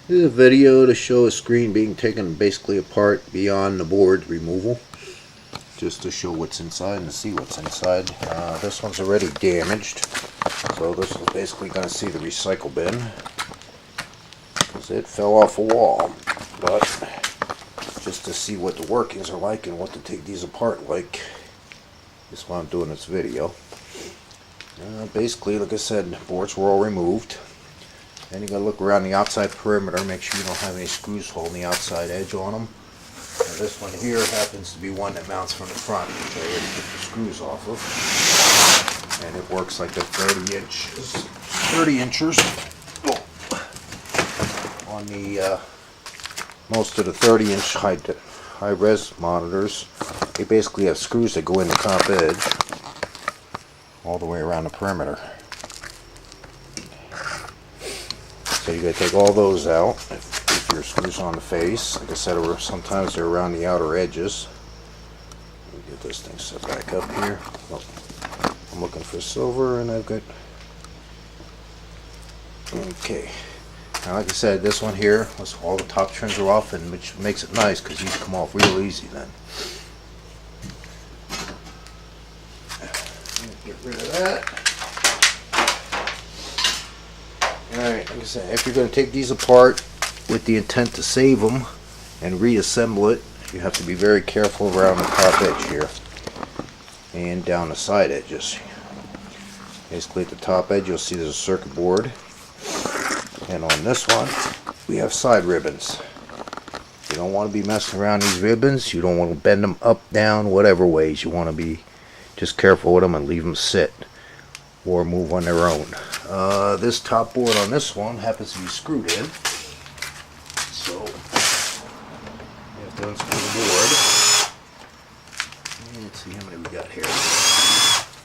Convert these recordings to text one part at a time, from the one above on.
This is a video to show a screen being taken basically apart beyond the board removal, just to show what's inside and to see what's inside. This one's already damaged, so this is basically going to see the recycle bin because it fell off a wall. But just to see what the workings are like and what to take these apart like, that's why I'm doing this video. Basically, like I said, boards were all removed. Then you gotta look around the outside perimeter, make sure you don't have any screws holding the outside edge on them. Now this one here happens to be one that mounts from the front, which I already took the screws off of. And it works like a 30 inches on the most of the 30-inch high res monitors. They basically have screws that go in the top edge all the way around the perimeter. So you gotta take all those out if your screws on the face. Like I said, sometimes they're around the outer edges. Let me get this thing set back up here. Oh, I'm looking for silver, and I've got. Okay. Now, like I said, this one here, all the top trims are off, and which makes it nice because these come off real easy then. Get rid of that. Alright, like I said, if you're going to take these apart with the intent to save them and reassemble it, you have to be very careful around the top edge here and down the side edges. Basically at the top edge you'll see there's a circuit board, and on this one we have side ribbons. You don't want to be messing around these ribbons. You don't want to bend them up, down, whatever ways. You want to be just careful with them and leave them sit or move on their own. This top board on this one happens to be screwed in, so you have to unscrew the board. Let's see how many we got here.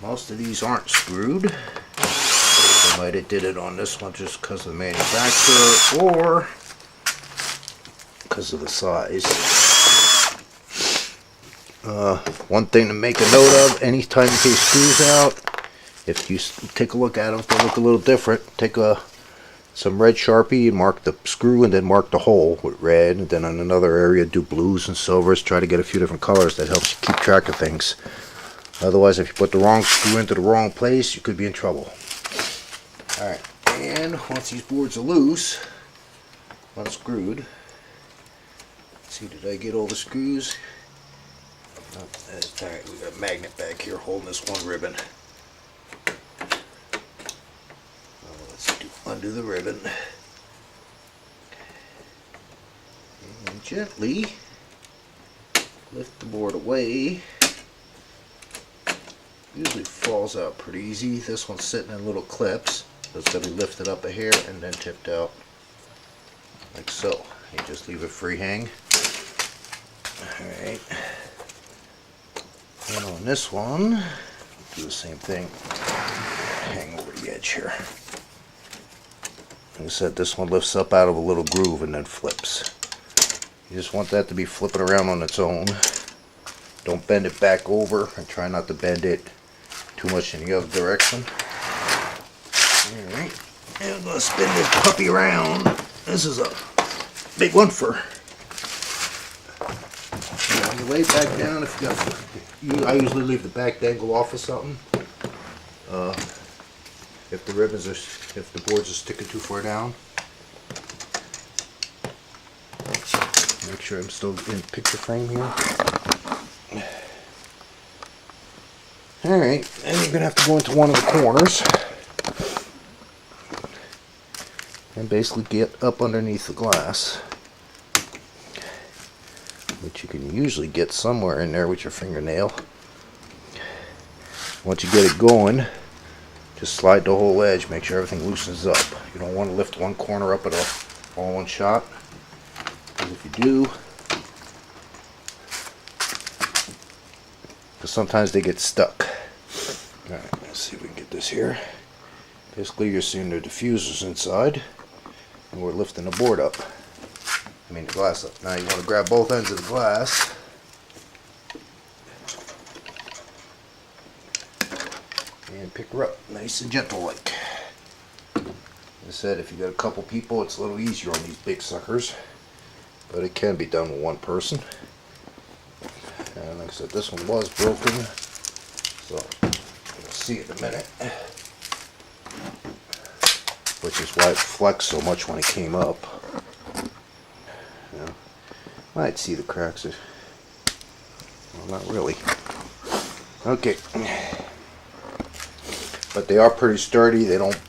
Most of these aren't screwed. They might have did it on this one just because of the manufacturer or because of the size. One thing to make a note of: anytime you take screws out, if you take a look at them, if they look a little different, take some red Sharpie and mark the screw and then mark the hole with red, and then on another area do blues and silvers. Try to get a few different colors. That helps you keep track of things. Otherwise, if you put the wrong screw into the wrong place, you could be in trouble. Alright, and once these boards are loose, unscrewed, let's see, did I get all the screws? Oh, alright, we got a magnet back here holding this one ribbon. Undo the ribbon and gently lift the board away. Usually falls out pretty easy. This one's sitting in little clips, so it's going to be lifted up a hair and then tipped out like so. You just leave it free hang. Alright, and on this one do the same thing. Hang over the edge here. Like I said, this one lifts up out of a little groove and then flips. You just want that to be flipping around on its own. Don't bend it back over, and try not to bend it too much in the other direction. Alright, and I'm going to spin this puppy around. This is a big one for... You lay it back down if you got... I usually leave the back dangle off of something. If the ribbons are, if the boards are sticking too far down. Make sure I'm still in picture frame here. Alright, and you're going to have to go into one of the corners and basically get up underneath the glass, which you can usually get somewhere in there with your fingernail. Once you get it going, just slide the whole edge, make sure everything loosens up. You don't want to lift one corner up at all one shot, because if you do, because sometimes they get stuck. Alright, let's see if we can get this here. Basically, you're seeing the diffusers inside, and we're lifting the board up. I mean the glass up. Now you want to grab both ends of the glass and pick her up nice and gentle like. I said, if you got a couple people, it's a little easier on these big suckers, but it can be done with one person. And like I said, this one was broken, so you'll see it in a minute, which is why it flexed so much when it came up. You know, might see the cracks. Well, not really. Okay, but they are pretty sturdy. They don't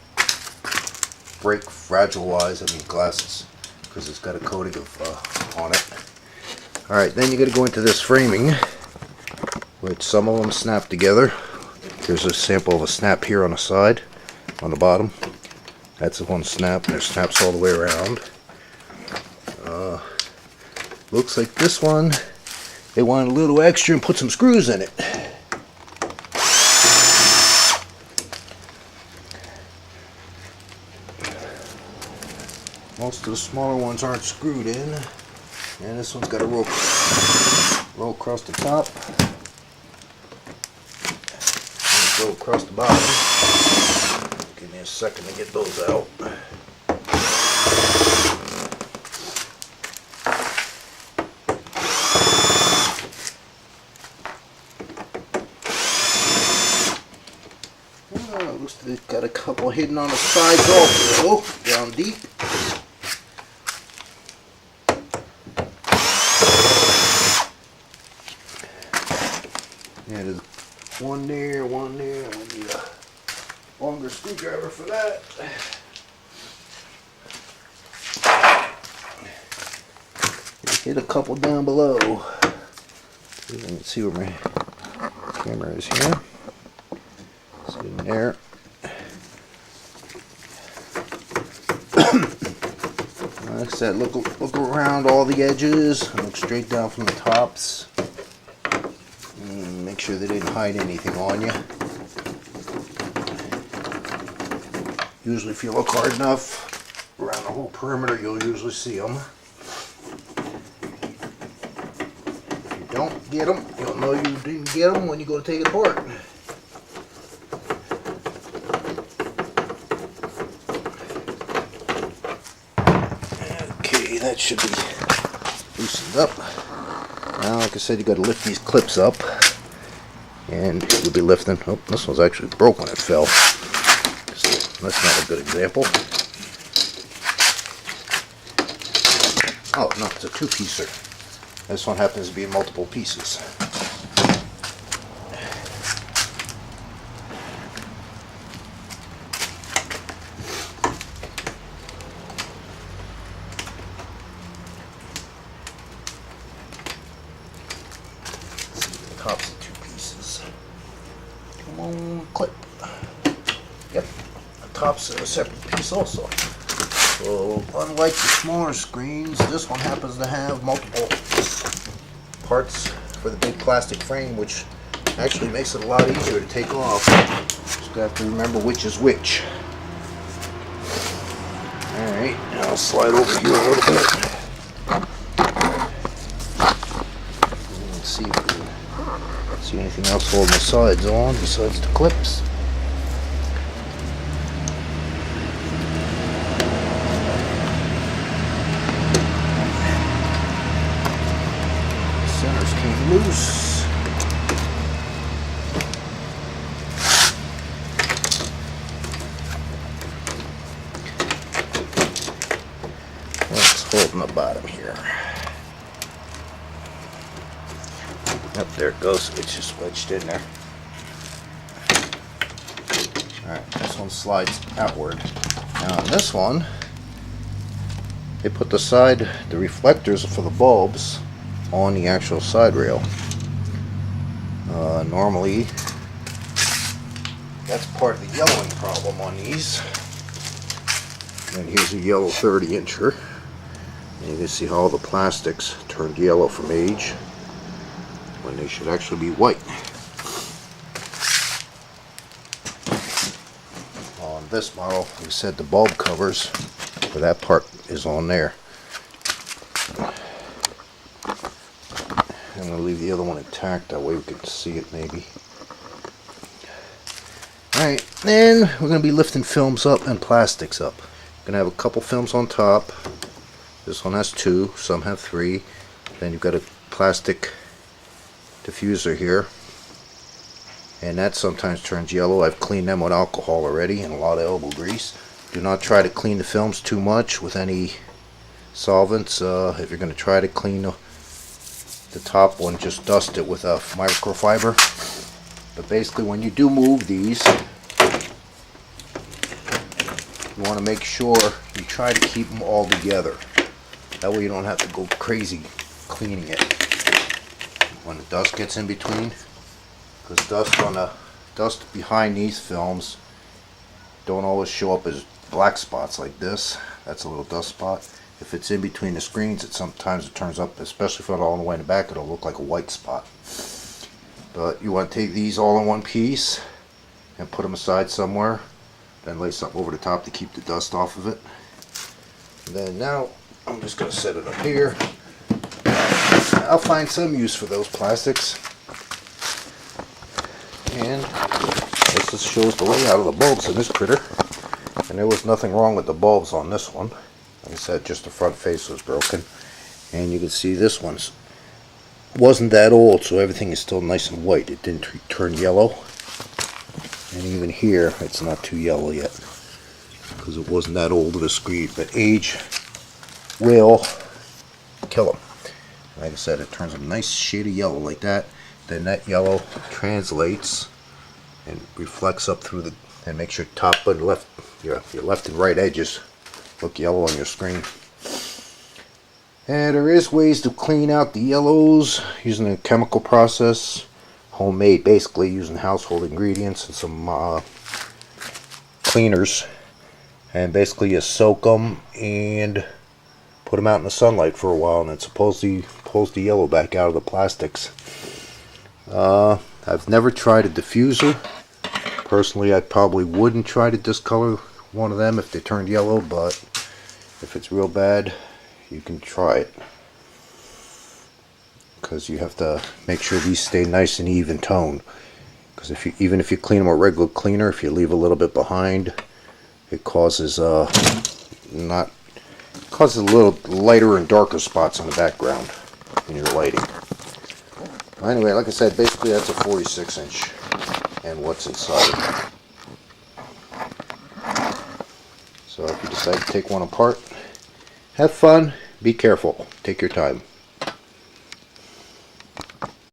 break, fragilize. I mean, glasses, because it's got a coating of on it. All right, then you got to go into this framing, which some of them snap together. Here's a sample of a snap here on the side, on the bottom. That's the one snap. There's snaps all the way around. Looks like this one, they wanted a little extra and put some screws in it. Most of the smaller ones aren't screwed in, and this one's got a roll across the top, and go across the bottom. Give me a second to get those out. Looks like it's got a couple hidden on the sides also, down deep. Yeah, there's one there, one there. I need a longer screwdriver for that. Hit a couple down below. Let's see where my camera is here. It's in there. Like I said, look around all the edges. Look straight down from the tops. And make sure they didn't hide anything on you. Usually, if you look hard enough around the whole perimeter, you'll usually see them. If you don't get them, you'll know you didn't get them when you go to take it apart. Okay, that should be loosened up. Now, like I said, you got to lift these clips up, and you'll be lifting. Oh, this one's actually broke when it fell. So that's not a good example. Oh no, it's a two-piecer. This one happens to be in multiple pieces. Top's in two pieces. Come on, clip. Yep, the top's in a separate piece also. So, unlike the smaller screens, this one happens to have multiple parts for the big plastic frame, which actually makes it a lot easier to take off. Just have to remember which is which. Alright, now I'll slide over here a little bit. Let's see if we can see anything else holding the sides on besides the clips. Centers came loose. What's holding the bottom here? Yep, there it goes. It's just wedged in there. Alright, this one slides outward. Now on this one, they put the reflectors for the bulbs on the actual side rail. Normally, that's part of the yellowing problem on these. And here's a yellow 30-incher. And you can see how all the plastics turned yellow from age when they should actually be white. On this model, like I said, the bulb covers for that part is on there. I'm going to leave the other one intact, that way we can see it maybe. Alright, then we're going to be lifting films up and plastics up. Gonna have a couple films on top. This one has 2, some have 3. Then you've got a plastic diffuser here, and that sometimes turns yellow. I've cleaned them with alcohol already and a lot of elbow grease. Do not try to clean the films too much with any solvents. If you're going to try to clean the top one, just dust it with a microfiber. But basically, when you do move these, you want to make sure you try to keep them all together. That way you don't have to go crazy cleaning it when the dust gets in between, because dust behind these films don't always show up as black spots like this. That's a little dust spot. If it's in between the screens, sometimes it turns up, especially if it's all the way in the back, it'll look like a white spot. But you want to take these all in one piece and put them aside somewhere, then lay something over the top to keep the dust off of it. And then now I'm just going to set it up here. I'll find some use for those plastics. And this just shows the layout of the bulbs in this critter. And there was nothing wrong with the bulbs on this one. Like I said, just the front face was broken. And you can see this one's wasn't that old, so everything is still nice and white. It didn't turn yellow. And even here, it's not too yellow yet, because it wasn't that old of a screed. But age will kill them. Like I said, it turns a nice shade of yellow like that. Then that yellow translates and reflects up through the, and makes your top and left, your left and right edges look yellow on your screen. And there is ways to clean out the yellows using a chemical process, homemade, basically using household ingredients and some cleaners. And basically you soak them and put them out in the sunlight for a while, and it supposedly pulls the yellow back out of the plastics. I've never tried a diffuser. Personally, I probably wouldn't try to discolor one of them if they turned yellow, but if it's real bad, you can try it, because you have to make sure these stay nice and even tone. Because even if you clean them with regular cleaner, if you leave a little bit behind, it causes a little lighter and darker spots in the background in your lighting. Anyway, like I said, basically that's a 46-inch and what's inside. So if you decide to take one apart, have fun, be careful, take your time.